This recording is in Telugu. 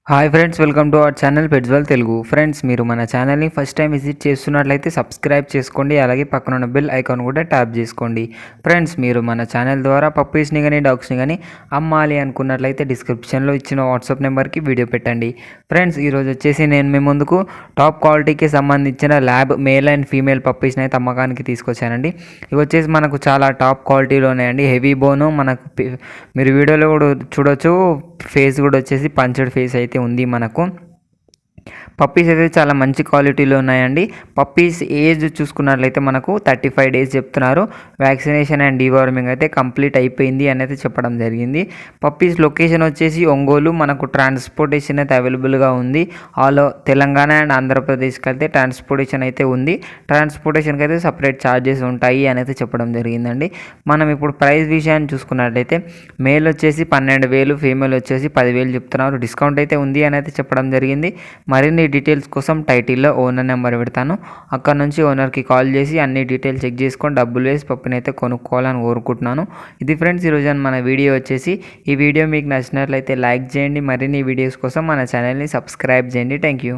Hi friends, welcome to our channel పెట్స్వల్ తెలుగు. ఫ్రెండ్స్, మీరు మన ఛానల్ని ఫస్ట్ టైం విజిట్ చేస్తున్నట్లయితే సబ్స్క్రైబ్ చేసుకోండి, అలాగే పక్కన ఉన్న బెల్ ఐకాన్ కూడా ట్యాప్ చేసుకోండి. ఫ్రెండ్స్, మీరు మన ఛానల్ ద్వారా పప్పీస్ని కానీ డాగ్స్ని కానీ అమ్మాలి అనుకున్నట్లయితే డిస్క్రిప్షన్లో ఇచ్చిన వాట్సాప్ నెంబర్కి వీడియో పెట్టండి. ఫ్రెండ్స్, ఈరోజు వచ్చేసి నేను మీ ముందుకు టాప్ క్వాలిటీకి సంబంధించిన ల్యాబ్ మేల్ అండ్ ఫీమేల్ పప్పీస్ని అయితే అమ్మకానికి తీసుకొచ్చానండి. ఇవి వచ్చేసి మనకు చాలా టాప్ క్వాలిటీలో ఉన్నాయండి. హెవీ బోను మనకు మీరు వీడియోలో కూడా చూడొచ్చు. ఫేస్ కూడా వచ్చేసి పంచడ్ ఫేస్ అయితే ఉంది మనకు. పప్పీస్ అయితే చాలా మంచి క్వాలిటీలో ఉన్నాయండి. పప్పీస్ ఏజ్ చూసుకున్నట్లయితే మనకు 35 డేస్ చెప్తున్నారు. వ్యాక్సినేషన్ అండ్ డీవార్మింగ్ అయితే కంప్లీట్ అయిపోయింది అని అయితే చెప్పడం జరిగింది. పప్పీస్ లొకేషన్ వచ్చేసి ఒంగోలు. మనకు ట్రాన్స్పోర్టేషన్ అయితే అవైలబుల్గా ఉంది. ఆల్ తెలంగాణ అండ్ ఆంధ్రప్రదేశ్కి అయితే ట్రాన్స్పోర్టేషన్ అయితే ఉంది. ట్రాన్స్పోర్టేషన్కి అయితే సపరేట్ ఛార్జెస్ ఉంటాయి అని అయితే చెప్పడం జరిగిందండి. మనం ఇప్పుడు ప్రైస్ విషయాన్ని చూసుకున్నట్లయితే మేల్ వచ్చేసి 12,000, ఫీమేల్ వచ్చేసి 10,000 చెప్తున్నారు. డిస్కౌంట్ అయితే ఉంది అని అయితే చెప్పడం జరిగింది. మరిన్ని డీటెయిల్స్ కోసం టైటిల్లో ఓనర్ నెంబర్ పెడతాను. అక్కడ నుంచి ఓనర్కి కాల్ చేసి అన్ని డీటెయిల్స్ చెక్ చేసుకొని డబ్బులు వేసి పప్పుని అయితే కొనుక్కోవాలని కోరుకుంటున్నాను. ఇది ఫ్రెండ్స్ ఈరోజు మన వీడియో వచ్చేసి. ఈ వీడియో మీకు నచ్చినట్లయితే లైక్ చేయండి. మరిన్ని వీడియోస్ కోసం మన ఛానల్ని సబ్స్క్రైబ్ చేయండి. Thank you.